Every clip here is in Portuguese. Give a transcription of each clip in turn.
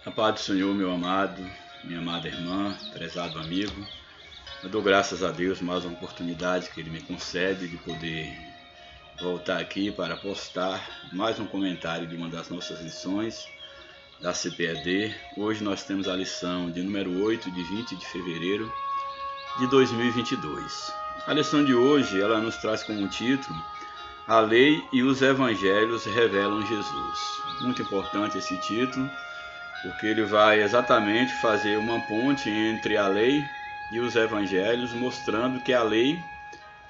A paz do Senhor, meu amado, minha amada irmã, prezado amigo. Eu dou graças a Deus mais uma oportunidade que Ele me concede de poder voltar aqui para postar mais um comentário de uma das nossas lições da CPED. Hoje nós temos a lição de número 8, de 20 de fevereiro de 2022. A lição de hoje, ela nos traz como título: A Lei e os Evangelhos revelam Jesus. Muito importante esse título, porque ele vai exatamente fazer uma ponte entre a lei e os evangelhos, mostrando que a lei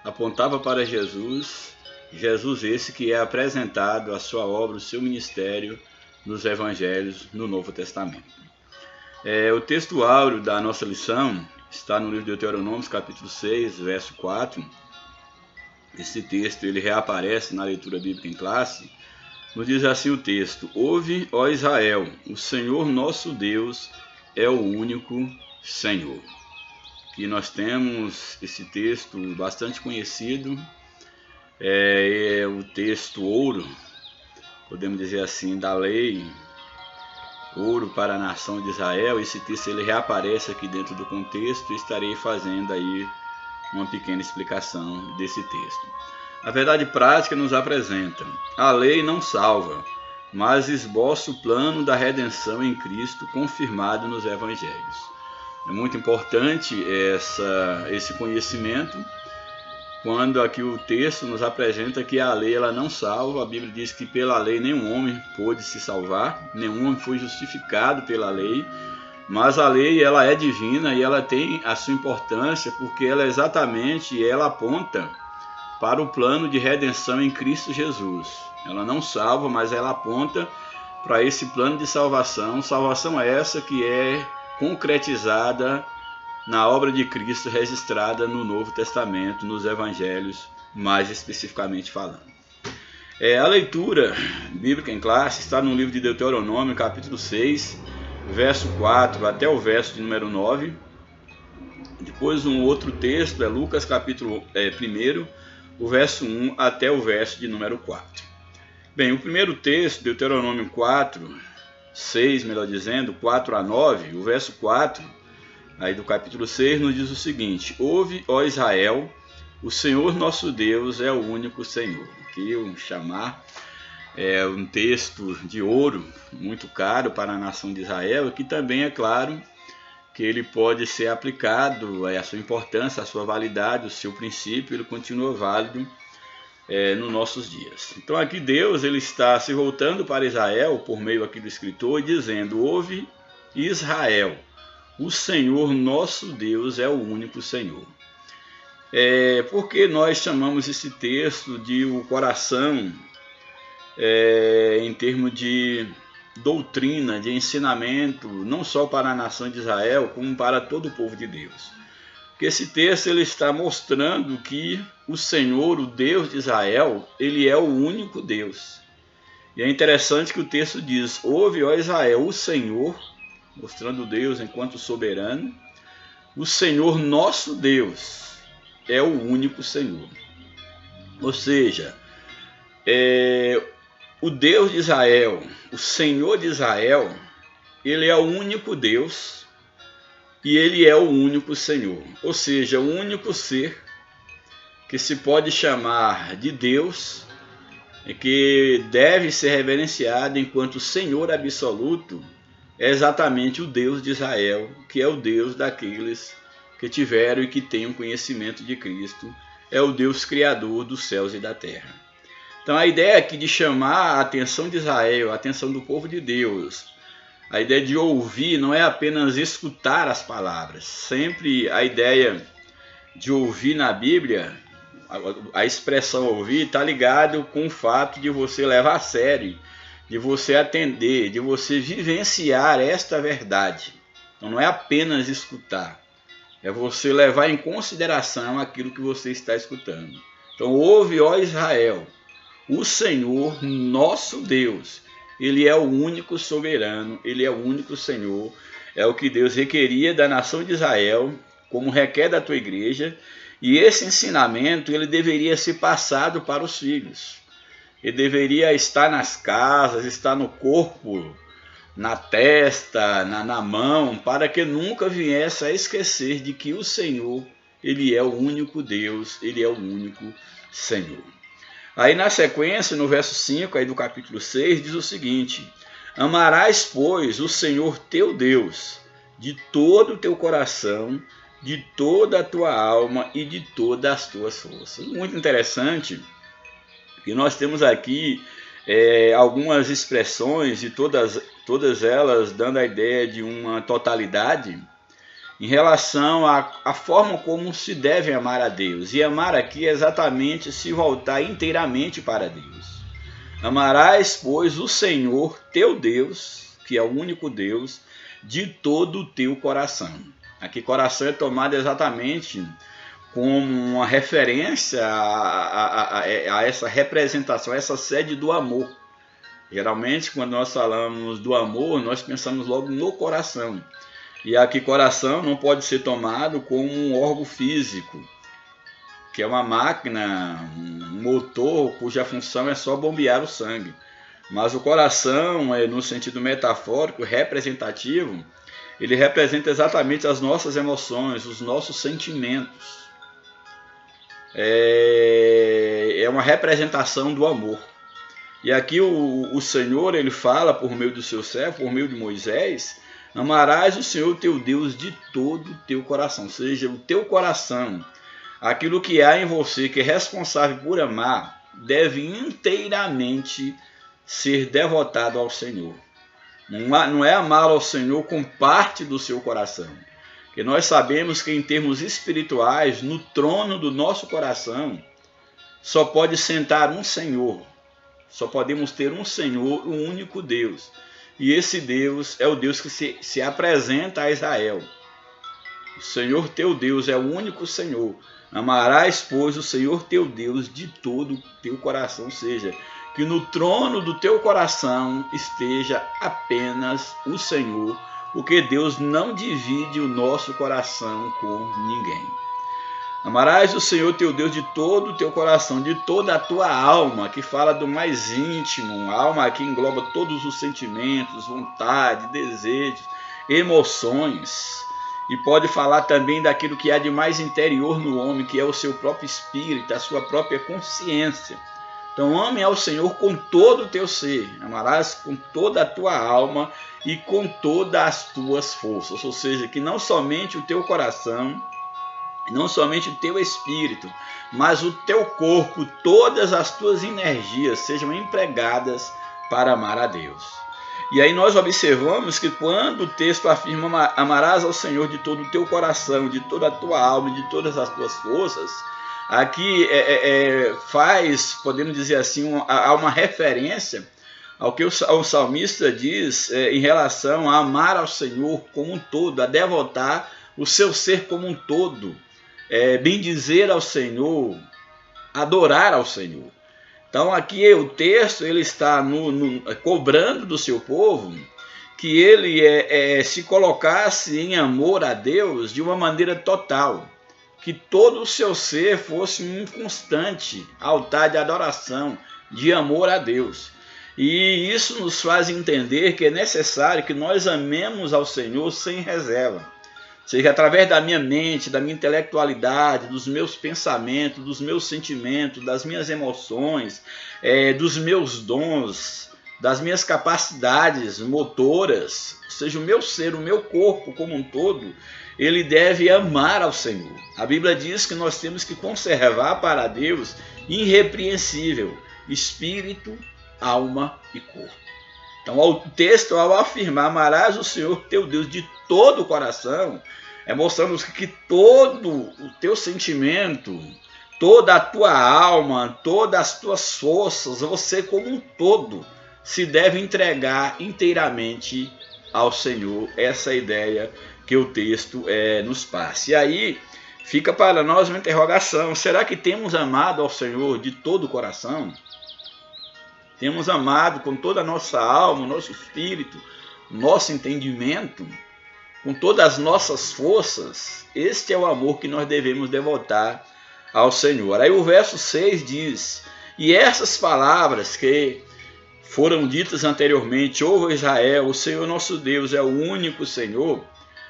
apontava para Jesus, Jesus esse que é apresentado a sua obra, o seu ministério nos evangelhos no Novo Testamento. O texto áureo da nossa lição está no livro de Deuteronômio, capítulo 6, verso 4. Esse texto ele reaparece na leitura bíblica em classe. Nos diz assim o texto: Ouve, ó Israel, o Senhor nosso Deus é o único Senhor. Aqui nós temos esse texto bastante conhecido, é o texto ouro, podemos dizer assim, da lei, ouro para a nação de Israel. Esse texto ele reaparece aqui dentro do contexto e estarei fazendo aí uma pequena explicação desse texto. A verdade prática nos apresenta: a lei não salva, mas esboça o plano da redenção em Cristo confirmado nos evangelhos. É muito importante esse conhecimento, quando aqui o texto nos apresenta que a lei ela não salva. A Bíblia diz que pela lei nenhum homem pôde se salvar, nenhum homem foi justificado pela lei, mas a lei ela é divina e ela tem a sua importância, porque ela aponta para o plano de redenção em Cristo Jesus. Ela não salva, mas ela aponta para esse plano de salvação. Salvação essa que é concretizada na obra de Cristo registrada no Novo Testamento, nos Evangelhos, mais especificamente falando. A leitura bíblica em classe está no livro de Deuteronômio, capítulo 6, verso 4 até o verso de número 9. Depois um outro texto é Lucas, capítulo 1, o verso 1 até o verso de número 4. Bem, o primeiro texto, Deuteronômio 6, melhor dizendo, 4 a 9, o verso 4, aí do capítulo 6, nos diz o seguinte: Ouve, ó Israel, o Senhor nosso Deus é o único Senhor. Aqui eu chamar um texto de ouro, muito caro para a nação de Israel, que também é claro que ele pode ser aplicado, a sua importância, a sua validade, o seu princípio, ele continua válido nos nossos dias. Então aqui Deus ele está se voltando para Israel, por meio aqui do escritor, dizendo: Ouve Israel, o Senhor nosso Deus é o único Senhor. Porque nós chamamos esse texto de o coração em termos de doutrina, de ensinamento, não só para a nação de Israel, como para todo o povo de Deus. Porque esse texto ele está mostrando que o Senhor, o Deus de Israel, ele é o único Deus. E é interessante que o texto diz: Ouve, ó Israel, o Senhor, mostrando Deus enquanto soberano, o Senhor nosso Deus é o único Senhor. Ou seja, o Deus de Israel, o Senhor de Israel, ele é o único Deus e ele é o único Senhor. Ou seja, o único ser que se pode chamar de Deus e que deve ser reverenciado enquanto Senhor absoluto é exatamente o Deus de Israel, que é o Deus daqueles que tiveram e que têm um conhecimento de Cristo, é o Deus criador dos céus e da terra. Então a ideia aqui de chamar a atenção de Israel, a atenção do povo de Deus, a ideia de ouvir não é apenas escutar as palavras. Sempre a ideia de ouvir na Bíblia, a expressão ouvir está ligado com o fato de você levar a sério, de você atender, de você vivenciar esta verdade. Então não é apenas escutar, é você levar em consideração aquilo que você está escutando. Então ouve, ó Israel, o Senhor, nosso Deus, ele é o único soberano, ele é o único Senhor, é o que Deus requeria da nação de Israel, como requer da tua igreja, e esse ensinamento ele deveria ser passado para os filhos. Ele deveria estar nas casas, estar no corpo na testa, na mão, para que nunca viesse a esquecer de que o Senhor, Ele é o único Deus, Ele é o único Senhor. Aí na sequência, no verso 5 aí do capítulo 6, diz o seguinte: amarás, pois, o Senhor teu Deus de todo o teu coração, de toda a tua alma e de todas as tuas forças. Muito interessante que nós temos aqui algumas expressões e todas elas dando a ideia de uma totalidade em relação à forma como se deve amar a Deus. E amar aqui é exatamente se voltar inteiramente para Deus. Amarás, pois, o Senhor teu Deus, que é o único Deus, de todo o teu coração. Aqui coração é tomado exatamente como uma referência a essa representação, a essa sede do amor. Geralmente, quando nós falamos do amor, nós pensamos logo no coração. E aqui coração não pode ser tomado como um órgão físico, que é uma máquina, um motor cuja função é só bombear o sangue. Mas o coração, no sentido metafórico, representativo, ele representa exatamente as nossas emoções, os nossos sentimentos. É uma representação do amor. E aqui o Senhor, ele fala por meio do seu servo, por meio de Moisés: amarás o Senhor teu Deus de todo o teu coração. Ou seja, o teu coração, aquilo que há em você que é responsável por amar, deve inteiramente ser devotado ao Senhor. Não é amar ao Senhor com parte do seu coração. Porque nós sabemos que em termos espirituais, no trono do nosso coração, só pode sentar um Senhor. Só podemos ter um Senhor, um único Deus. E esse Deus é o Deus que se apresenta a Israel. O Senhor teu Deus é o único Senhor. Amarás, pois, o Senhor teu Deus de todo o teu coração. Ou seja, que no trono do teu coração esteja apenas o Senhor, porque Deus não divide o nosso coração com ninguém. Amarás o Senhor teu Deus de todo o teu coração, de toda a tua alma, que fala do mais íntimo. A alma aqui engloba todos os sentimentos, vontade, desejos, emoções. E pode falar também daquilo que há de mais interior no homem, que é o seu próprio espírito, a sua própria consciência. Então ame ao Senhor com todo o teu ser. Amarás com toda a tua alma e com todas as tuas forças. Ou seja, que não somente o teu coração, não somente o teu espírito, mas o teu corpo, todas as tuas energias sejam empregadas para amar a Deus. E aí nós observamos que quando o texto afirma amarás ao Senhor de todo o teu coração, de toda a tua alma, de todas as tuas forças, aqui faz, podemos dizer assim, há uma referência ao que o salmista diz em relação a amar ao Senhor como um todo, a devotar o seu ser como um todo. Bendizer ao Senhor, adorar ao Senhor. Então aqui o texto ele está cobrando do seu povo que ele se colocasse em amor a Deus de uma maneira total, que todo o seu ser fosse um constante altar de adoração, de amor a Deus. E isso nos faz entender que é necessário que nós amemos ao Senhor sem reserva. Seja através da minha mente, da minha intelectualidade, dos meus pensamentos, dos meus sentimentos, das minhas emoções, dos meus dons, das minhas capacidades motoras, ou seja, o meu ser, o meu corpo como um todo, ele deve amar ao Senhor. A Bíblia diz que nós temos que conservar para Deus irrepreensível espírito, alma e corpo. Então, o texto, ao afirmar amarás o Senhor teu Deus de todo o coração, mostrando que todo o teu sentimento, toda a tua alma, todas as tuas forças, você como um todo, se deve entregar inteiramente ao Senhor. Essa é a ideia que o texto nos passa. E aí fica para nós uma interrogação: será que temos amado ao Senhor de todo o coração? Temos amado com toda a nossa alma, nosso espírito, nosso entendimento, com todas as nossas forças? Este é o amor que nós devemos devotar ao Senhor. Aí o verso 6 diz: e essas palavras que foram ditas anteriormente: ouve Israel, o Senhor nosso Deus é o único Senhor.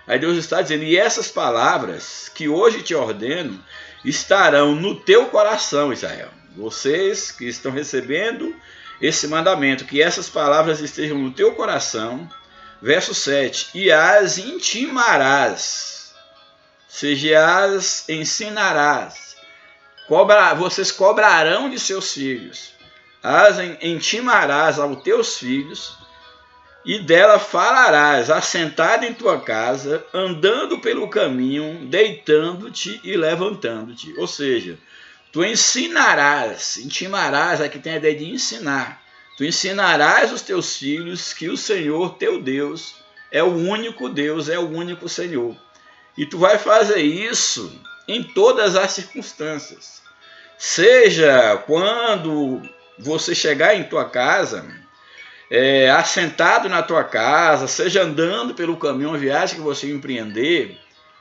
Aí Deus está dizendo: e essas palavras que hoje te ordeno estarão no teu coração, Israel. Vocês que estão recebendo esse mandamento, que essas palavras estejam no teu coração. Verso 7, e as intimarás, ou seja, as ensinarás. Vocês cobrarão de seus filhos, as intimarás aos teus filhos, e dela falarás, assentado em tua casa, andando pelo caminho, deitando-te e levantando-te. Ou seja, tu ensinarás, intimarás, aqui tem a ideia de ensinar. Tu ensinarás os teus filhos que o Senhor teu Deus é o único Deus, é o único Senhor. E tu vai fazer isso em todas as circunstâncias. Seja quando você chegar em tua casa, assentado na tua casa, seja andando pelo caminho, uma viagem que você empreender,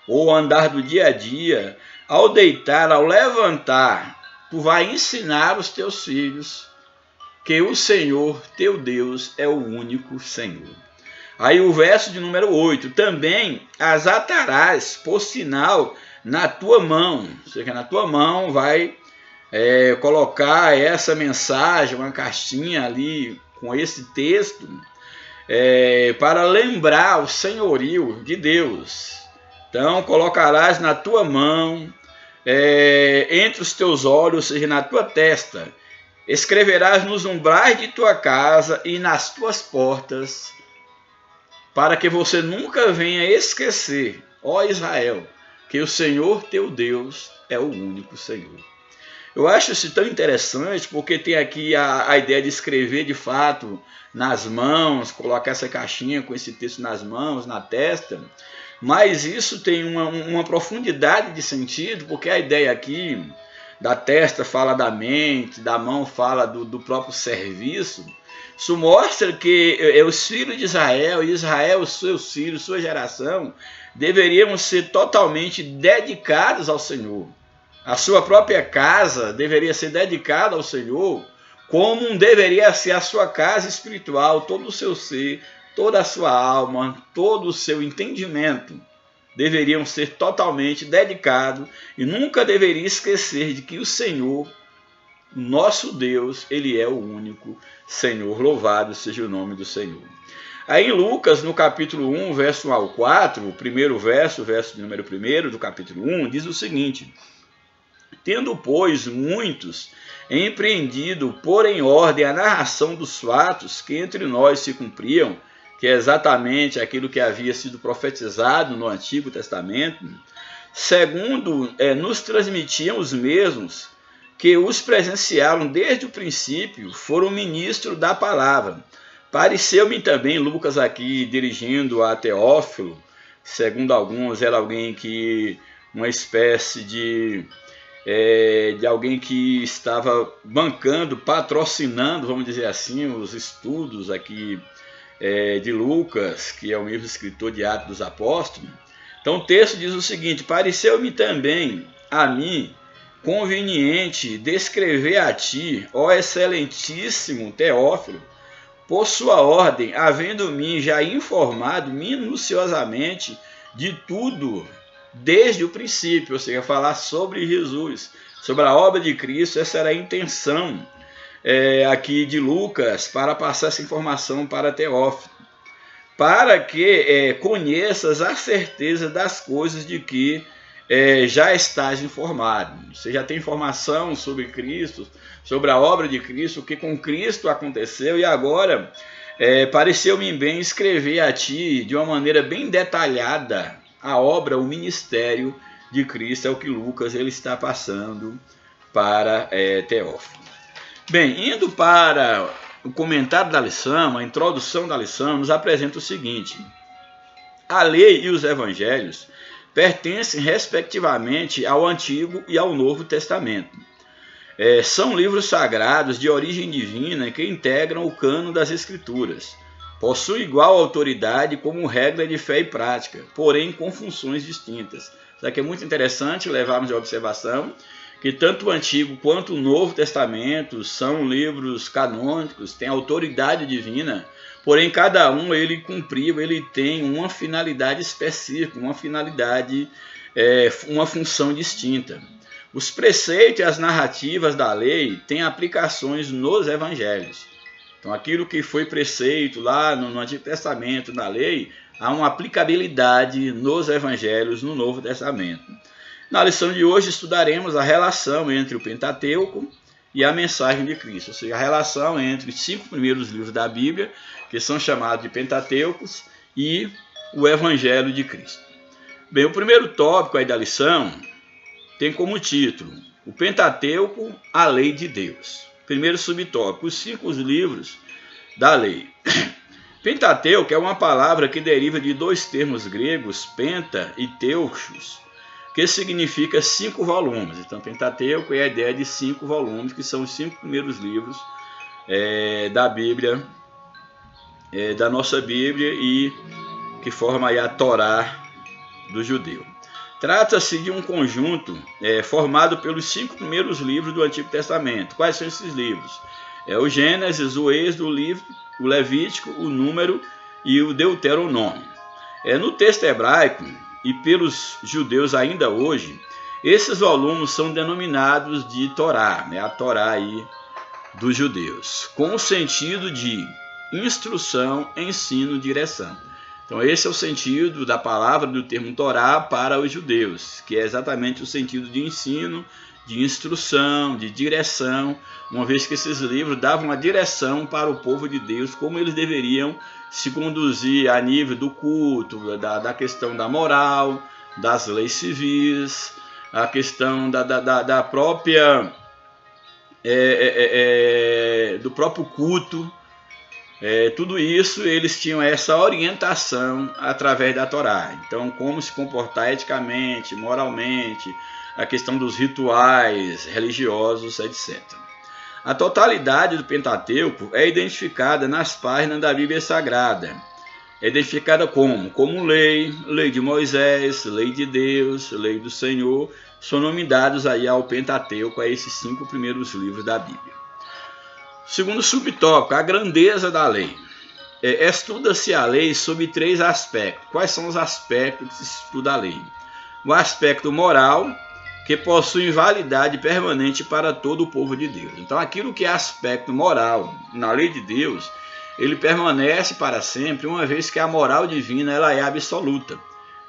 ou andar do dia a dia, ao deitar, ao levantar, tu vai ensinar os teus filhos que o Senhor teu Deus é o único Senhor. Aí o verso de número 8, também as atarás por sinal na tua mão, ou seja, na tua mão vai colocar essa mensagem, uma caixinha ali com esse texto, para lembrar o senhorio de Deus. Então colocarás na tua mão, entre os teus olhos, ou seja, na tua testa, escreverás nos umbrais de tua casa e nas tuas portas, para que você nunca venha esquecer, ó Israel, que o Senhor teu Deus é o único Senhor. Eu acho isso tão interessante, porque tem aqui a ideia de escrever de fato nas mãos, colocar essa caixinha com esse texto nas mãos, na testa, mas isso tem uma profundidade de sentido, porque a ideia aqui da testa fala da mente, da mão fala do próprio serviço. Isso mostra que os filhos de Israel, e Israel, os seus filhos, sua geração, deveriam ser totalmente dedicados ao Senhor. A sua própria casa deveria ser dedicada ao Senhor, como deveria ser a sua casa espiritual, todo o seu ser, toda a sua alma, todo o seu entendimento deveriam ser totalmente dedicados e nunca deveria esquecer de que o Senhor, nosso Deus, Ele é o único Senhor. Louvado seja o nome do Senhor. Aí em Lucas, no capítulo 1, verso 1 ao 4, o primeiro verso número 1 do capítulo 1, diz o seguinte: tendo, pois, muitos empreendido pôr em ordem a narração dos fatos que entre nós se cumpriam, que é exatamente aquilo que havia sido profetizado no Antigo Testamento, segundo nos transmitiam os mesmos que os presenciaram desde o princípio, foram ministros da palavra. Pareceu-me também, Lucas aqui dirigindo a Teófilo, segundo alguns era alguém que, uma espécie de alguém que estava bancando, patrocinando, vamos dizer assim, os estudos aqui de Lucas, que é o mesmo escritor de Atos dos Apóstolos. Então o texto diz o seguinte: pareceu-me também a mim conveniente descrever a ti, ó excelentíssimo Teófilo, por sua ordem, havendo-me já informado minuciosamente de tudo desde o princípio, ou seja, falar sobre Jesus, sobre a obra de Cristo. Essa era a intenção aqui de Lucas, para passar essa informação para Teófilo, para que conheças a certeza das coisas de que já estás informado. Você já tem informação sobre Cristo, sobre a obra de Cristo, o que com Cristo aconteceu, e agora pareceu-me bem escrever a ti de uma maneira bem detalhada a obra, o ministério de Cristo. É o que Lucas ele está passando para Teófilo. Bem, indo para o comentário da lição, a introdução da lição nos apresenta o seguinte: a lei e os evangelhos pertencem respectivamente ao Antigo e ao Novo Testamento. São livros sagrados de origem divina que integram o cânon das Escrituras. Possuem igual autoridade como regra de fé e prática, porém com funções distintas. Isso aqui é muito interessante levarmos em observação que tanto o Antigo quanto o Novo Testamento são livros canônicos, têm autoridade divina, porém cada um ele tem uma finalidade específica, uma finalidade, uma função distinta. Os preceitos e as narrativas da lei têm aplicações nos evangelhos. Então aquilo que foi preceito lá no Antigo Testamento, na lei, há uma aplicabilidade nos evangelhos, no Novo Testamento. Na lição de hoje estudaremos a relação entre o Pentateuco e a mensagem de Cristo, ou seja, a relação entre os 5 primeiros livros da Bíblia, que são chamados de Pentateucos, e o Evangelho de Cristo. Bem, o primeiro tópico aí da lição tem como título o Pentateuco, a lei de Deus. Primeiro subtópico, os 5 livros da lei. Pentateuco é uma palavra que deriva de 2 termos gregos, penta e teuchos, que significa 5 volumes. Então, Pentateuco é a ideia de 5 volumes, que são os 5 primeiros livros da Bíblia, da nossa Bíblia, e que forma aí a Torá do judeu. Trata-se de um conjunto formado pelos 5 primeiros livros do Antigo Testamento. Quais são esses livros? O Gênesis, o Êxodo, o Levítico, o Número e o Deuteronômio. No texto hebraico, e pelos judeus ainda hoje, esses volumes são denominados de Torá, a Torá aí dos judeus, com o sentido de instrução, ensino, direção. Então esse é o sentido da palavra do termo Torá para os judeus, que é exatamente o sentido de ensino, de instrução, de direção, uma vez que esses livros davam a direção para o povo de Deus, como eles deveriam se conduzir a nível do culto, da questão da moral, das leis civis, a questão da própria do próprio culto. Tudo isso eles tinham essa orientação através da Torá. Então, como se comportar eticamente, moralmente, a questão dos rituais religiosos, etc. A totalidade do Pentateuco é identificada nas páginas da Bíblia Sagrada. É identificada como lei, lei de Moisés, lei de Deus, lei do Senhor, são nomeados aí ao Pentateuco, a esses 5 primeiros livros da Bíblia. Segundo subtópico, a grandeza da lei. Estuda-se a lei sob 3 aspectos. Quais são os aspectos que se estuda a lei? O aspecto moral, que possui validade permanente para todo o povo de Deus. Então, aquilo que é aspecto moral na lei de Deus, ele permanece para sempre, uma vez que a moral divina ela é absoluta.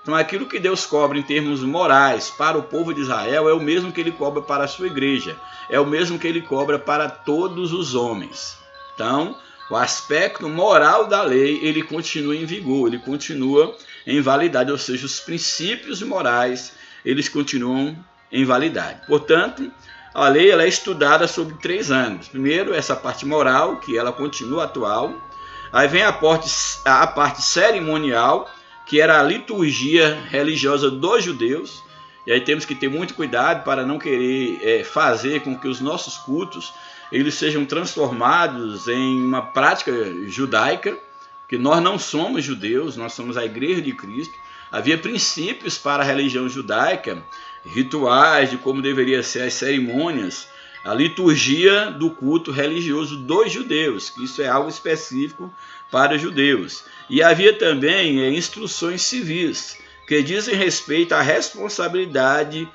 Então, aquilo que Deus cobra em termos morais para o povo de Israel é o mesmo que ele cobra para a sua igreja, é o mesmo que ele cobra para todos os homens. Então, o aspecto moral da lei, ele continua em vigor, ele continua em validade, ou seja, os princípios morais, eles continuam em validade. Portanto, a lei ela é estudada sobre 3 ângulos. Primeiro, essa parte moral, que ela continua atual. Aí vem a parte cerimonial, que era a liturgia religiosa dos judeus. E aí temos que ter muito cuidado para não querer fazer com que os nossos cultos eles sejam transformados em uma prática judaica, porque nós não somos judeus, nós somos a Igreja de Cristo. Havia princípios para a religião judaica, rituais de como deveriam ser as cerimônias, a liturgia do culto religioso dos judeus, que isso é algo específico para os judeus. E havia também instruções civis, que dizem respeito à responsabilidade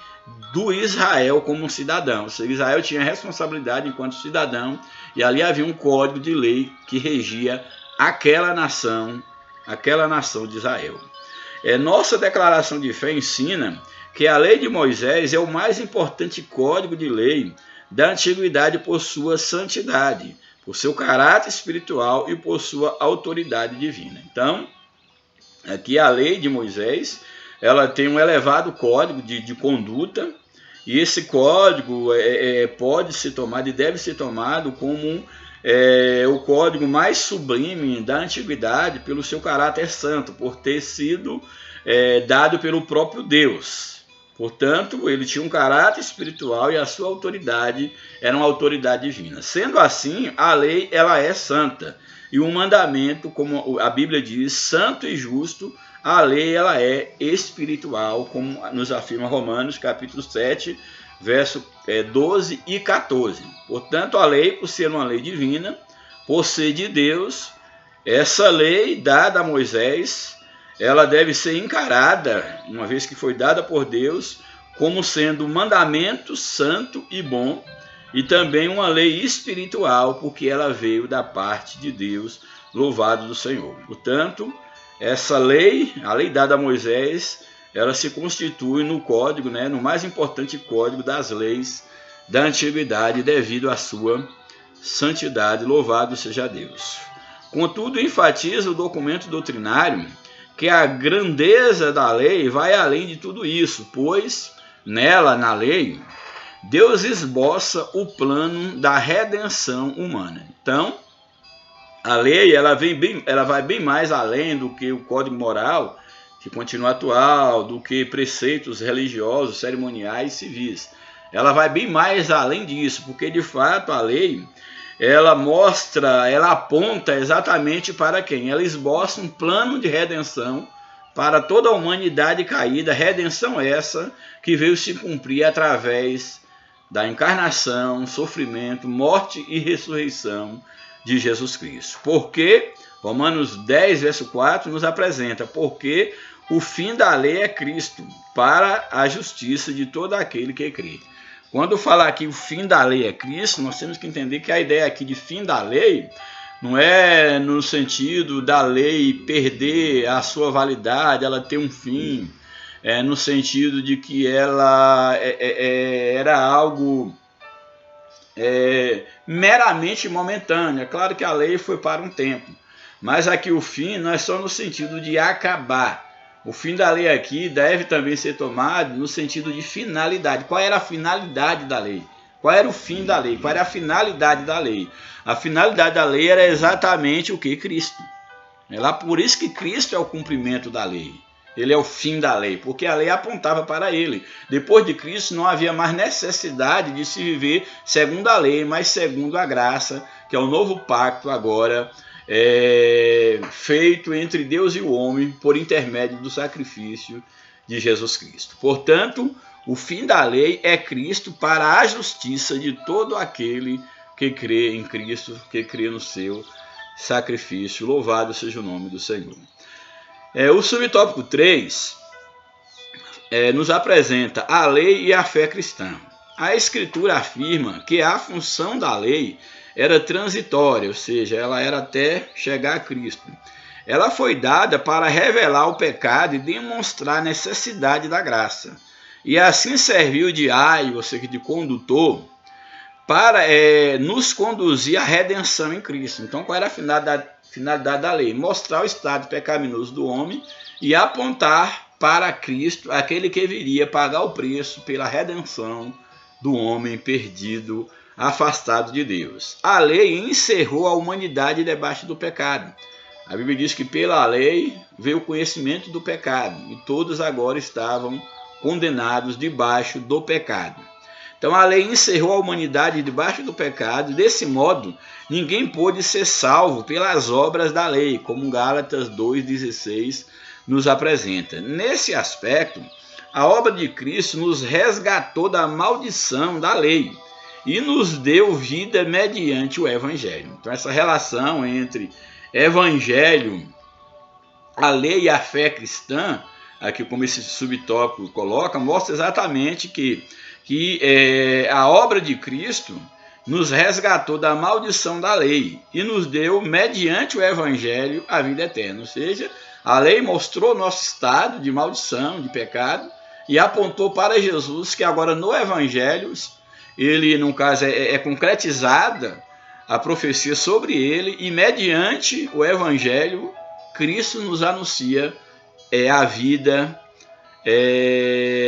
do Israel como cidadão. Ou seja, Israel tinha responsabilidade enquanto cidadão, e ali havia um código de lei que regia aquela nação de Israel. Nossa declaração de fé ensina que a lei de Moisés é o mais importante código de lei da antiguidade por sua santidade, por seu caráter espiritual e por sua autoridade divina. Então, aqui a lei de Moisés, ela tem um elevado código de conduta, e esse código pode ser tomado e deve ser tomado como o código mais sublime da antiguidade pelo seu caráter santo, por ter sido dado pelo próprio Deus. Portanto, ele tinha um caráter espiritual e a sua autoridade era uma autoridade divina. Sendo assim, a lei ela é santa. E o mandamento, como a Bíblia diz, santo e justo, a lei ela é espiritual, como nos afirma Romanos capítulo 7, verso 12 e 14. Portanto, a lei, por ser uma lei divina, por ser de Deus, essa lei dada a Moisés, ela deve ser encarada, uma vez que foi dada por Deus, como sendo um mandamento santo e bom, e também uma lei espiritual, porque ela veio da parte de Deus, louvado do Senhor. Portanto, essa lei, a lei dada a Moisés, ela se constitui no código, no mais importante código das leis da antiguidade, devido à sua santidade, louvado seja Deus. Contudo, enfatiza o documento doutrinário que a grandeza da lei vai além de tudo isso, pois nela, na lei, Deus esboça o plano da redenção humana. Então, a lei ela vai bem mais além do que o código moral, que continua atual, do que preceitos religiosos, cerimoniais, civis. Ela vai bem mais além disso, porque de fato a lei ela aponta exatamente para quem? Ela esboça um plano de redenção para toda a humanidade caída, redenção essa que veio se cumprir através da encarnação, sofrimento, morte e ressurreição de Jesus Cristo. Porque Romanos 10, verso 4 nos apresenta, porque o fim da lei é Cristo, para a justiça de todo aquele que crê. Quando falar aqui o fim da lei é Cristo, nós temos que entender que a ideia aqui de fim da lei não é no sentido da lei perder a sua validade, ela ter um fim, no sentido de que ela era algo meramente momentâneo. É claro que a lei foi para um tempo, mas aqui o fim não é só no sentido de acabar. O fim da lei aqui deve também ser tomado no sentido de finalidade. Qual era a finalidade da lei? Qual era o fim da lei? Qual era a finalidade da lei? A finalidade da lei era exatamente o que? Cristo. Por isso que Cristo é o cumprimento da lei. Ele é o fim da lei, porque a lei apontava para ele. Depois de Cristo não havia mais necessidade de se viver segundo a lei, mas segundo a graça, que é o novo pacto agora feito entre Deus e o homem por intermédio do sacrifício de Jesus Cristo. Portanto, o fim da lei é Cristo para a justiça de todo aquele que crê em Cristo, que crê no seu sacrifício. Louvado seja o nome do Senhor. O subtópico 3 nos apresenta a lei e a fé cristã. A Escritura afirma que a função da lei era transitória, ou seja, ela era até chegar a Cristo. Ela foi dada para revelar o pecado e demonstrar a necessidade da graça. E assim serviu de aio, ou seja, de condutor, para nos conduzir à redenção em Cristo. Então, qual era a finalidade da lei? Mostrar o estado pecaminoso do homem e apontar para Cristo, aquele que viria pagar o preço pela redenção do homem perdido, afastado de Deus. A lei encerrou a humanidade debaixo do pecado. A Bíblia diz que pela lei veio o conhecimento do pecado e todos agora estavam condenados debaixo do pecado. Então a lei encerrou a humanidade debaixo do pecado e desse modo ninguém pôde ser salvo pelas obras da lei, como Gálatas 2,16 nos apresenta. Nesse aspecto, a obra de Cristo nos resgatou da maldição da lei e nos deu vida mediante o Evangelho. Então essa relação entre Evangelho, a lei e a fé cristã, aqui como esse subtópico coloca, mostra exatamente que a obra de Cristo nos resgatou da maldição da lei e nos deu, mediante o Evangelho, a vida eterna. Ou seja, a lei mostrou nosso estado de maldição, de pecado, e apontou para Jesus, que agora no Evangelho, ele, no caso, é concretizada a profecia sobre ele, e mediante o Evangelho, Cristo nos anuncia a vida,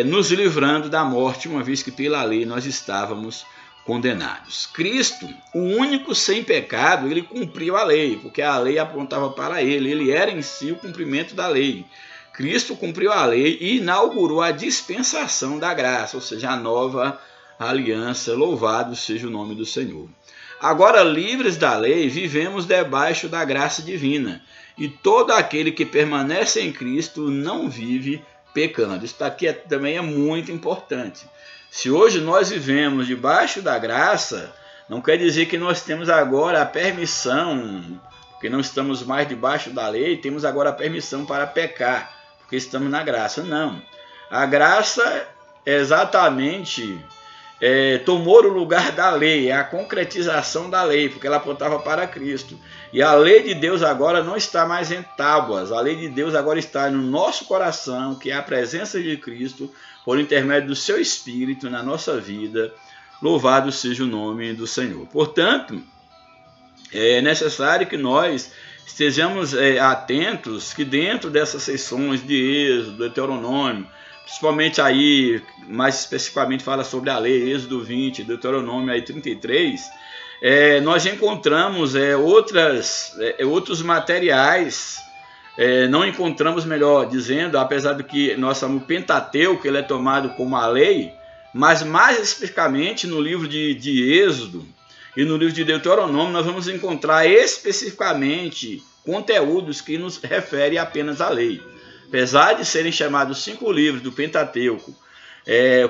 nos livrando da morte, uma vez que pela lei nós estávamos condenados. Cristo, o único sem pecado, ele cumpriu a lei, porque a lei apontava para ele era em si o cumprimento da lei. Cristo cumpriu a lei e inaugurou a dispensação da graça, ou seja, a nova aliança. Louvado seja o nome do Senhor. Agora, livres da lei, vivemos debaixo da graça divina, e todo aquele que permanece em Cristo não vive pecando. Isso aqui também é muito importante. Se hoje nós vivemos debaixo da graça, não quer dizer que nós temos agora a permissão, porque não estamos mais debaixo da lei, temos agora a permissão para pecar, porque estamos na graça. Não. A graça exatamente tomou o lugar da lei, é a concretização da lei, porque ela apontava para Cristo. E a lei de Deus agora não está mais em tábuas, a lei de Deus agora está no nosso coração, que é a presença de Cristo, por intermédio do seu Espírito na nossa vida. Louvado seja o nome do Senhor. Portanto, é necessário que nós estejamos atentos que dentro dessas sessões de Êxodo, Deuteronômio, principalmente aí, mais especificamente fala sobre a lei, Êxodo 20, Deuteronômio aí 33, nós encontramos outros materiais, não encontramos, melhor dizendo, apesar do que nós chamamos o Pentateuco, ele é tomado como a lei, mas mais especificamente no livro de Êxodo e no livro de Deuteronômio nós vamos encontrar especificamente conteúdos que nos referem apenas à lei. Apesar de serem chamados 5 livros do Pentateuco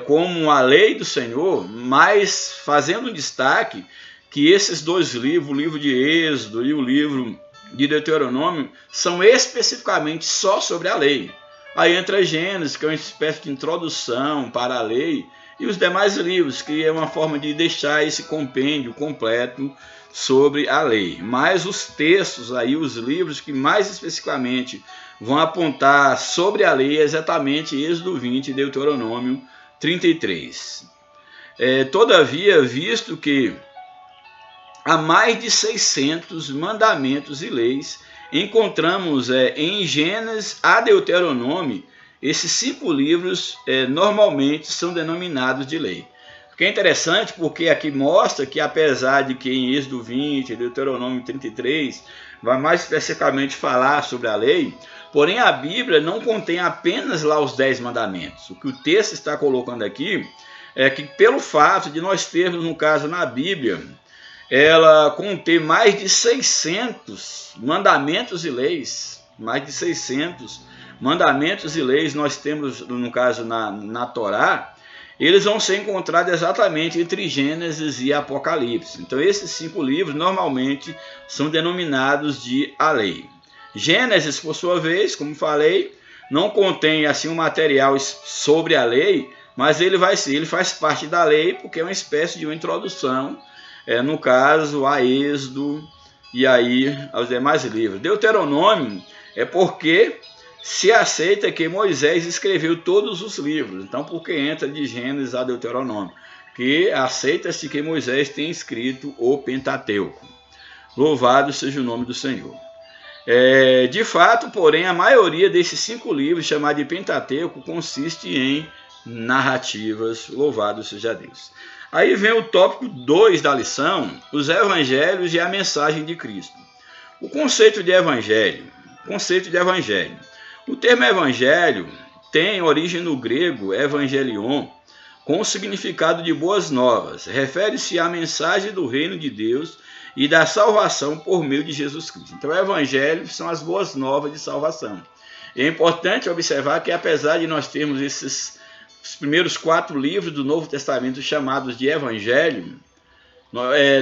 como a lei do Senhor, mas fazendo um destaque que esses 2 livros, o livro de Êxodo e o livro de Deuteronômio, são especificamente só sobre a lei. Aí entra Gênesis, que é uma espécie de introdução para a lei, e os demais livros, que é uma forma de deixar esse compêndio completo sobre a lei. Mas os textos aí, os livros que mais especificamente vão apontar sobre a lei, exatamente Êxodo 20 e Deuteronômio 33. Todavia, visto que há mais de 600 mandamentos e leis, encontramos em Gênesis a Deuteronômio, esses 5 livros normalmente são denominados de lei. O que é interessante porque aqui mostra que apesar de que em Êxodo 20 e Deuteronômio 33 vai mais especificamente falar sobre a lei, porém a Bíblia não contém apenas lá os 10 mandamentos. O que o texto está colocando aqui é que pelo fato de nós termos, no caso na Bíblia, ela contém mais de 600 mandamentos e leis, mais de 600 mandamentos e leis nós temos, no caso na Torá, eles vão ser encontrados exatamente entre Gênesis e Apocalipse. Então esses 5 livros normalmente são denominados de a lei. Gênesis, por sua vez, como falei, não contém assim um material sobre a lei, mas ele faz parte da lei porque é uma espécie de uma introdução, no caso a Êxodo e aí aos demais livros. Deuteronômio é porque se aceita que Moisés escreveu todos os livros, então porque entra de Gênesis a Deuteronômio, que aceita-se que Moisés tem escrito o Pentateuco. Louvado seja o nome do Senhor. De fato, porém, a maioria desses 5 livros, chamados de Pentateuco, consiste em narrativas. Louvado seja Deus. Aí vem o tópico 2 da lição, os evangelhos e a mensagem de Cristo. O conceito de evangelho. O termo evangelho tem origem no grego evangelion, com o significado de boas novas. Refere-se à mensagem do reino de Deus e da salvação por meio de Jesus Cristo. Então, o evangelho são as boas novas de salvação. É importante observar que, apesar de nós termos os primeiros 4 livros do Novo Testamento chamados de evangelho,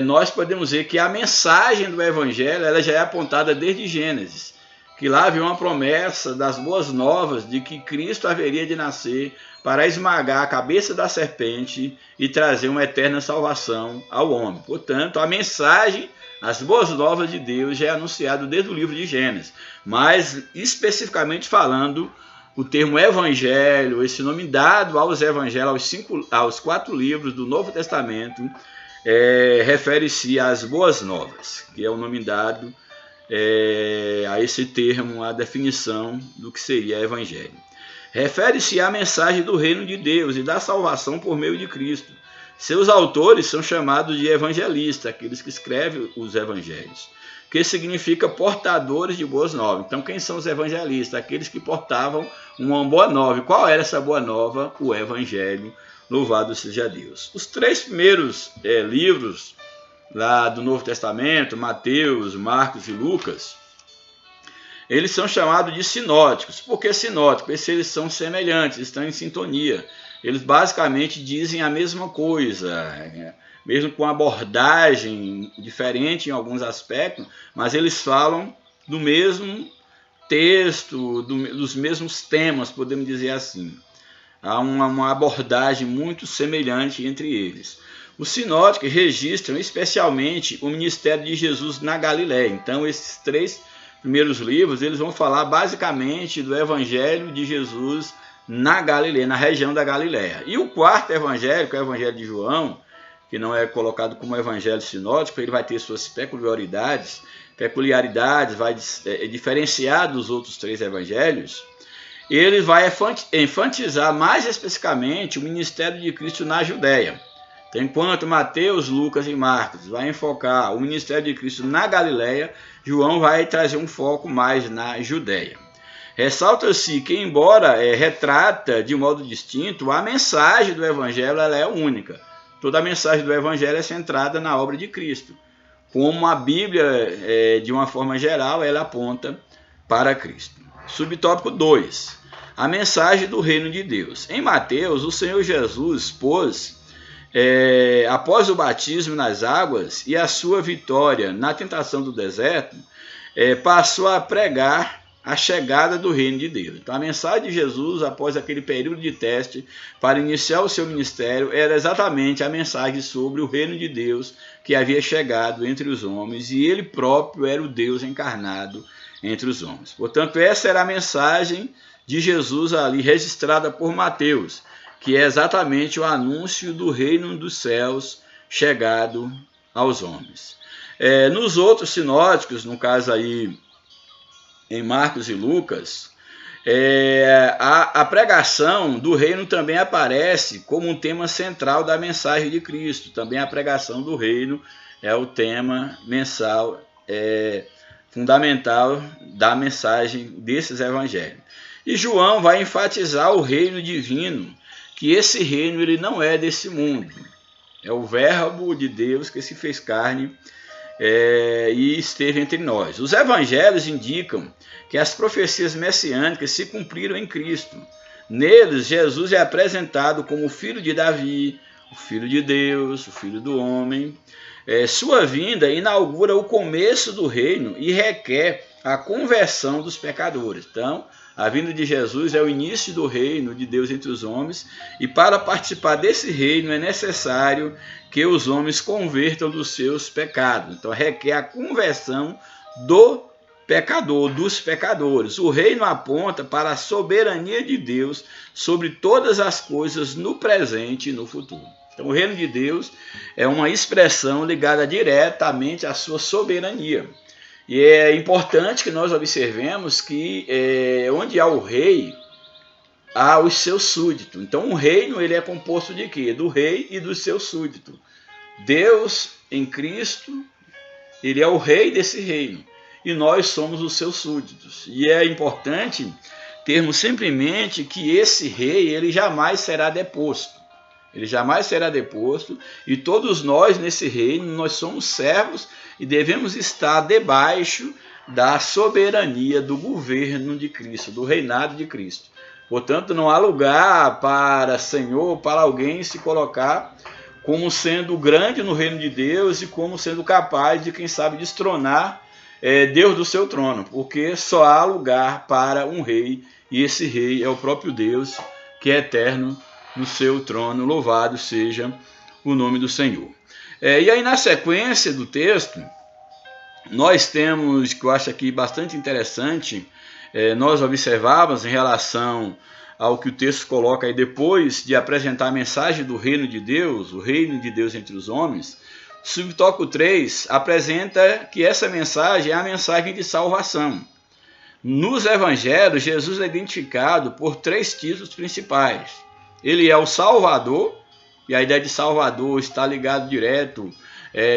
nós podemos ver que a mensagem do evangelho ela já é apontada desde Gênesis, que lá havia uma promessa das boas novas de que Cristo haveria de nascer para esmagar a cabeça da serpente e trazer uma eterna salvação ao homem. Portanto, a mensagem, as boas novas de Deus já é anunciado desde o livro de Gênesis, mas especificamente falando, o termo evangelho, esse nome dado aos evangelhos, aos 4 livros do Novo Testamento, refere-se às boas novas, que é o nome dado a esse termo, a definição do que seria evangelho. Refere-se à mensagem do reino de Deus e da salvação por meio de Cristo. Seus autores são chamados de evangelistas, aqueles que escrevem os evangelhos, que significa portadores de boas novas. Então, quem são os evangelistas? Aqueles que portavam uma boa nova. E qual era essa boa nova? O evangelho. Louvado seja Deus. Os 3 primeiros livros lá do Novo Testamento, Mateus, Marcos e Lucas, eles são chamados de sinóticos. Por que sinóticos? Porque eles são semelhantes, estão em sintonia. eles basicamente dizem a mesma coisa, mesmo com abordagem diferente em alguns aspectos, mas eles falam do mesmo texto, dos mesmos temas, podemos dizer assim. Há uma abordagem muito semelhante entre eles. Os sinóticos registram especialmente o ministério de Jesus na Galiléia. Então, esses 3 primeiros livros, eles vão falar basicamente do evangelho de Jesus na Galiléia, na região da Galiléia. E o 4º evangelho, que é o evangelho de João, que não é colocado como evangelho sinótico, ele vai ter suas peculiaridades, vai diferenciar dos outros 3 evangelhos. Ele vai enfatizar mais especificamente o ministério de Cristo na Judéia. Então, enquanto Mateus, Lucas e Marcos vai enfocar o ministério de Cristo na Galiléia, João vai trazer um foco mais na Judéia. Ressalta-se que, embora retrata de modo distinto, a mensagem do Evangelho ela é única. Toda a mensagem do Evangelho é centrada na obra de Cristo. Como a Bíblia, de uma forma geral, ela aponta para Cristo. Subtópico 2. A mensagem do reino de Deus. Em Mateus, o Senhor Jesus pôs, após o batismo nas águas e a sua vitória na tentação do deserto, passou a pregar a chegada do reino de Deus. Então, a mensagem de Jesus, após aquele período de teste, para iniciar o seu ministério, era exatamente a mensagem sobre o reino de Deus que havia chegado entre os homens, e ele próprio era o Deus encarnado entre os homens. Portanto, essa era a mensagem de Jesus ali, registrada por Mateus, que é exatamente o anúncio do reino dos céus chegado aos homens. Nos outros sinóticos, no caso aí, em Marcos e Lucas, a pregação do reino também aparece como um tema central da mensagem de Cristo. Também a pregação do reino é o tema mensal, fundamental da mensagem desses evangelhos. E João vai enfatizar o reino divino, que esse reino ele não é desse mundo. É o verbo de Deus que se fez carne e esteve entre nós. Os evangelhos indicam que as profecias messiânicas se cumpriram em Cristo. Neles, Jesus é apresentado como o filho de Davi, o filho de Deus, o filho do homem. Sua vinda inaugura o começo do reino e requer a conversão dos pecadores. Então, a vinda de Jesus é o início do reino de Deus entre os homens, e para participar desse reino é necessário que os homens convertam dos seus pecados. Então, requer a conversão do pecador, dos pecadores. O reino aponta para a soberania de Deus sobre todas as coisas no presente e no futuro. Então, o reino de Deus é uma expressão ligada diretamente à sua soberania. E é importante que nós observemos que onde há o rei, há os seus súditos. Então, o reino ele é composto de quê? Do rei e dos seus súditos. Deus, em Cristo, ele é o rei desse reino. E nós somos os seus súditos. E é importante termos sempre em mente que esse rei ele jamais será deposto. Ele jamais será deposto, e todos nós nesse reino, nós somos servos e devemos estar debaixo da soberania do governo de Cristo, do reinado de Cristo. Portanto, não há lugar para Senhor, para alguém se colocar como sendo grande no reino de Deus e como sendo capaz de, quem sabe, destronar Deus do seu trono, porque só há lugar para um rei, e esse rei é o próprio Deus, que é eterno no seu trono. Louvado seja o nome do Senhor. E aí, na sequência do texto, nós temos, que eu acho aqui bastante interessante, nós observávamos em relação ao que o texto coloca aí depois de apresentar a mensagem do reino de Deus, o reino de Deus entre os homens. Subtópico 3 apresenta que essa mensagem é a mensagem de salvação. Nos evangelhos, Jesus é identificado por 3 títulos principais. Ele é o Salvador, e a ideia de Salvador está ligado direto.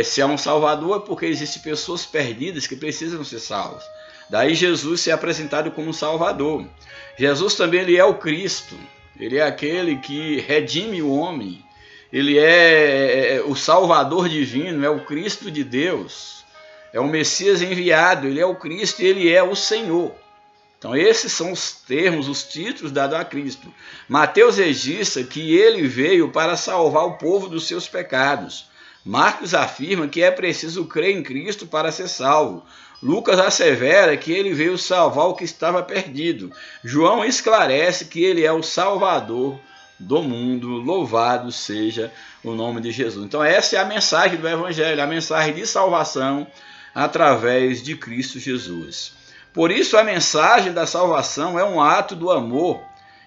Se é um Salvador é porque existem pessoas perdidas que precisam ser salvas. Daí Jesus ser apresentado como Salvador. Jesus também ele é o Cristo, ele é aquele que redime o homem. Ele é o Salvador divino, é o Cristo de Deus, é o Messias enviado, ele é o Cristo e ele é o Senhor. Então esses são os termos, os títulos dados a Cristo. Mateus registra que ele veio para salvar o povo dos seus pecados. Marcos afirma que é preciso crer em Cristo para ser salvo. Lucas assevera que ele veio salvar o que estava perdido. João esclarece que ele é o Salvador do mundo. Louvado seja o nome de Jesus. Então essa é a mensagem do Evangelho, a mensagem de salvação através de Cristo Jesus. Por isso a mensagem da salvação é um ato do amor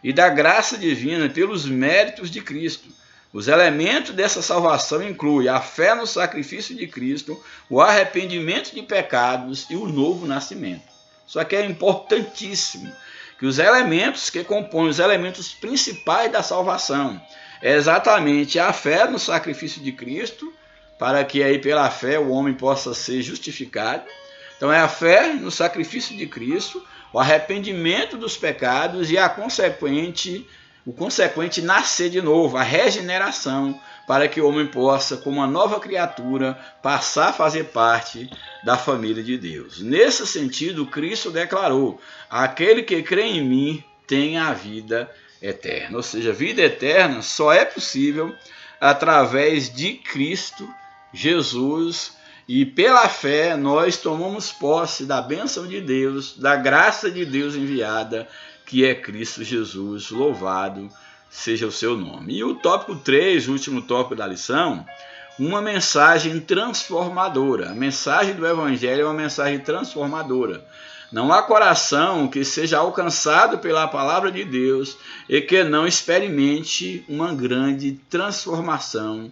e da graça divina pelos méritos de Cristo. Os elementos dessa salvação incluem a fé no sacrifício de Cristo, o arrependimento de pecados e o novo nascimento. Isso aqui é importantíssimo, que os elementos que compõem os elementos principais da salvação é exatamente a fé no sacrifício de Cristo, para que aí pela fé o homem possa ser justificado. Então é a fé no sacrifício de Cristo, o arrependimento dos pecados e o consequente nascer de novo, a regeneração, para que o homem possa, como uma nova criatura, passar a fazer parte da família de Deus. Nesse sentido, Cristo declarou: aquele que crê em mim tem a vida eterna. Ou seja, a vida eterna só é possível através de Cristo Jesus, e pela fé nós tomamos posse da bênção de Deus, da graça de Deus enviada, que é Cristo Jesus. Louvado seja o seu nome. E o tópico 3, o último tópico da lição, uma mensagem transformadora. A mensagem do Evangelho é uma mensagem transformadora. Não há coração que seja alcançado pela palavra de Deus e que não experimente uma grande transformação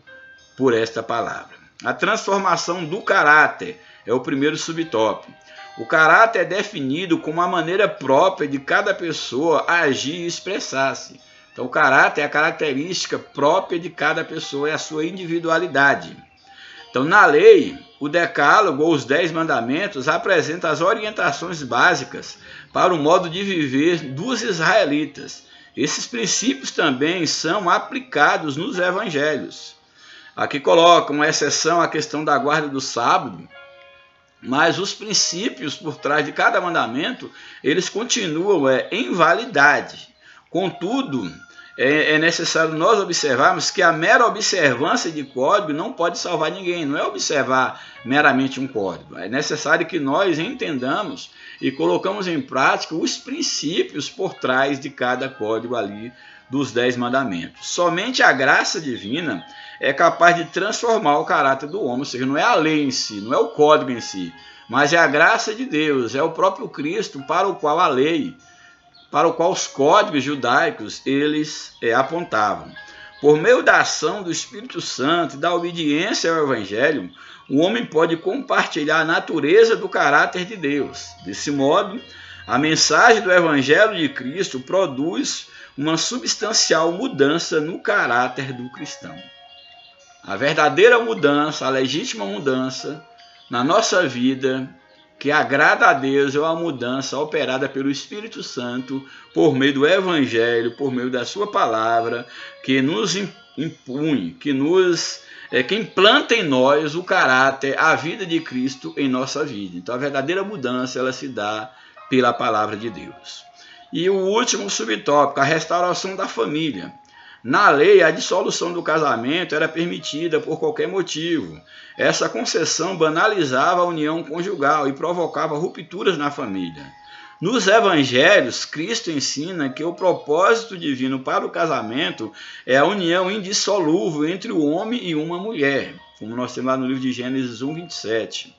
por esta palavra. A transformação do caráter é o primeiro subtópico. O caráter é definido como a maneira própria de cada pessoa agir e expressar-se. Então, o caráter é a característica própria de cada pessoa, é a sua individualidade. Então, na lei, o Decálogo, ou os 10 mandamentos, apresenta as orientações básicas para o modo de viver dos israelitas. Esses princípios também são aplicados nos evangelhos. Aqui coloca uma exceção à questão da guarda do sábado, mas os princípios por trás de cada mandamento, eles continuam em validade. Contudo, é necessário nós observarmos que a mera observância de código não pode salvar ninguém, não é observar meramente um código. É necessário que nós entendamos e colocamos em prática os princípios por trás de cada código ali dos 10 mandamentos. Somente a graça divina é capaz de transformar o caráter do homem, ou seja, não é a lei em si, não é o código em si, mas é a graça de Deus, é o próprio Cristo para o qual a lei, para o qual os códigos judaicos eles apontavam. Por meio da ação do Espírito Santo e da obediência ao Evangelho, o homem pode compartilhar a natureza do caráter de Deus. Desse modo, a mensagem do Evangelho de Cristo produz uma substancial mudança no caráter do cristão. A verdadeira mudança, a legítima mudança na nossa vida, que agrada a Deus, é uma mudança operada pelo Espírito Santo, por meio do Evangelho, por meio da sua palavra, que nos impõe, que implanta em nós o caráter, a vida de Cristo em nossa vida. Então a verdadeira mudança, ela se dá pela palavra de Deus. E o último subtópico, a restauração da família. Na lei, a dissolução do casamento era permitida por qualquer motivo. Essa concessão banalizava a união conjugal e provocava rupturas na família. Nos evangelhos, Cristo ensina que o propósito divino para o casamento é a união indissolúvel entre o homem e uma mulher, como nós temos lá no livro de Gênesis 1, 27,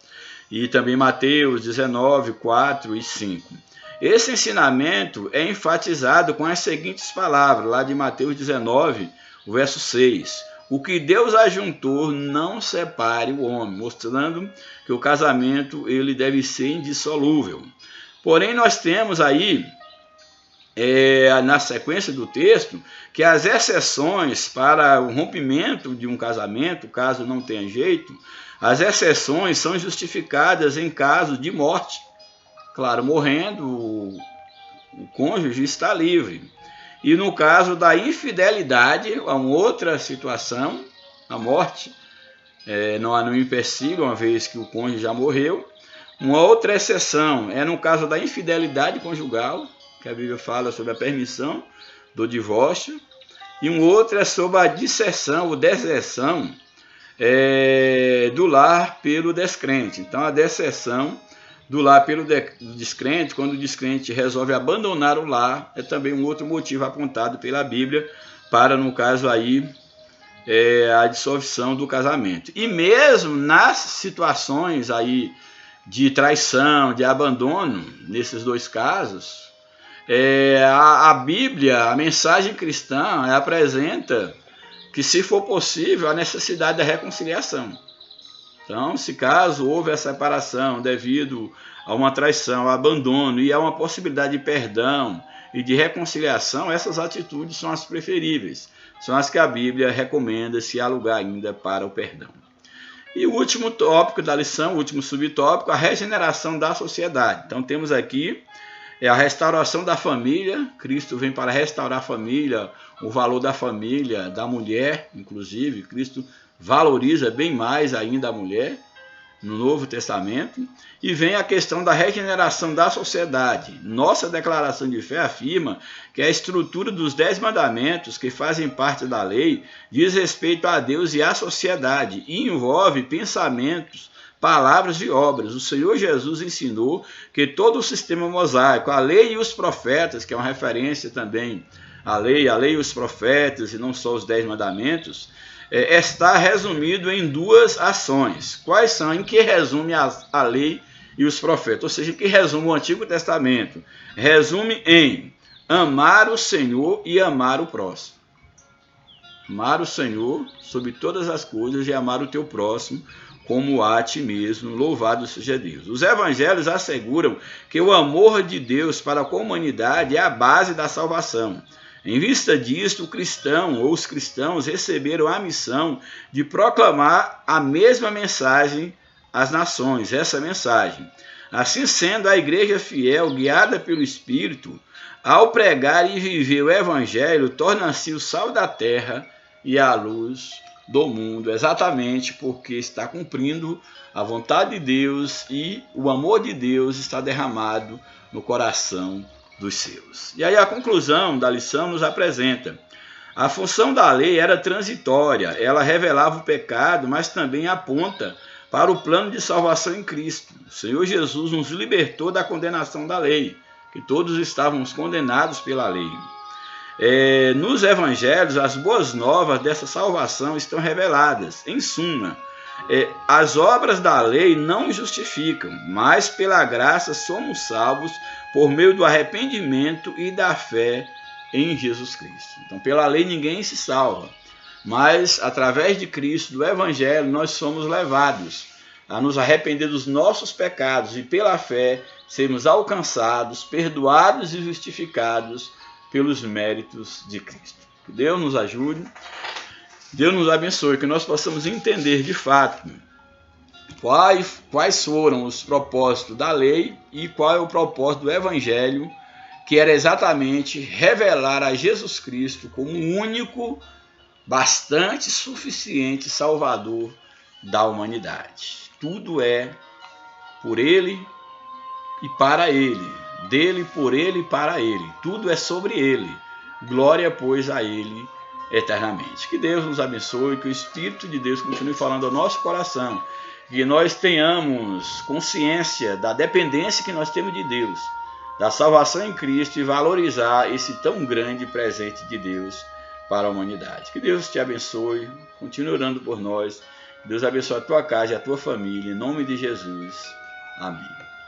e também Mateus 19, 4 e 5. Esse ensinamento é enfatizado com as seguintes palavras, lá de Mateus 19, o verso 6. O que Deus ajuntou, não separe o homem, mostrando que o casamento ele deve ser indissolúvel. Porém, nós temos aí, na sequência do texto, que as exceções para o rompimento de um casamento, caso não tenha jeito, as exceções são justificadas em caso de morte. Claro, morrendo, o cônjuge está livre. E no caso da infidelidade, é uma outra situação, a morte, não há nenhum empecilho, uma vez que o cônjuge já morreu. Uma outra exceção é no caso da infidelidade conjugal, que a Bíblia fala sobre a permissão do divórcio, e um outro é sobre a disserção ou deserção do lar pelo descrente. Então, a deserção do lar pelo descrente, quando o descrente resolve abandonar o lar, é também um outro motivo apontado pela Bíblia para, no caso aí, a dissolução do casamento. E mesmo nas situações aí de traição, de abandono, nesses dois casos, a Bíblia, a mensagem cristã, apresenta que, se for possível, a necessidade da reconciliação. Então, se caso houve a separação devido a uma traição, a abandono e a uma possibilidade de perdão e de reconciliação, essas atitudes são as preferíveis, são as que a Bíblia recomenda, se há lugar ainda para o perdão. E o último tópico da lição, o último subtópico, a regeneração da sociedade. Então, temos aqui a restauração da família. Cristo vem para restaurar a família, o valor da família, da mulher, inclusive. Cristo valoriza bem mais ainda a mulher no Novo Testamento. E vem a questão da regeneração da sociedade. Nossa declaração de fé afirma que a estrutura dos 10 mandamentos, que fazem parte da lei, diz respeito a Deus e à sociedade e envolve pensamentos, palavras e obras. O Senhor Jesus ensinou que todo o sistema mosaico, a lei e os profetas, que é uma referência também à lei e os profetas, e não só os 10 mandamentos, está resumido em 2 ações. Quais são? Em que resume a lei e os profetas? Ou seja, em que resume o Antigo Testamento? Resume em amar o Senhor e amar o próximo. Amar o Senhor sobre todas as coisas e amar o teu próximo como a ti mesmo. Louvado seja Deus. Os evangelhos asseguram que o amor de Deus para com a humanidade é a base da salvação. Em vista disto, o cristão ou os cristãos receberam a missão de proclamar a mesma mensagem às nações, essa mensagem. Assim sendo, a igreja fiel, guiada pelo Espírito, ao pregar e viver o evangelho, torna-se o sal da terra e a luz do mundo, exatamente porque está cumprindo a vontade de Deus e o amor de Deus está derramado no coração dos seus. E aí a conclusão da lição nos apresenta: a função da lei era transitória, ela revelava o pecado, mas também aponta para o plano de salvação em Cristo. O Senhor Jesus nos libertou da condenação da lei, que todos estávamos condenados pela lei. Nos evangelhos, as boas novas dessa salvação estão reveladas. Em suma, as obras da lei não justificam, mas pela graça somos salvos por meio do arrependimento e da fé em Jesus Cristo. Então, pela lei ninguém se salva, mas através de Cristo, do evangelho, nós somos levados a nos arrepender dos nossos pecados e pela fé sermos alcançados, perdoados e justificados pelos méritos de Cristo. Que Deus nos ajude, Deus nos abençoe, que nós possamos entender de fato quais foram os propósitos da lei e qual é o propósito do evangelho, que era exatamente revelar a Jesus Cristo como o único, bastante suficiente Salvador da humanidade. Tudo é por Ele e para Ele, dele, por Ele e para Ele. Tudo é sobre Ele. Glória, pois, a Ele eternamente. Que Deus nos abençoe, que o Espírito de Deus continue falando ao nosso coração, que nós tenhamos consciência da dependência que nós temos de Deus, da salvação em Cristo e valorizar esse tão grande presente de Deus para a humanidade. Que Deus te abençoe, continue orando por nós. Deus abençoe a tua casa e a tua família, em nome de Jesus. Amém.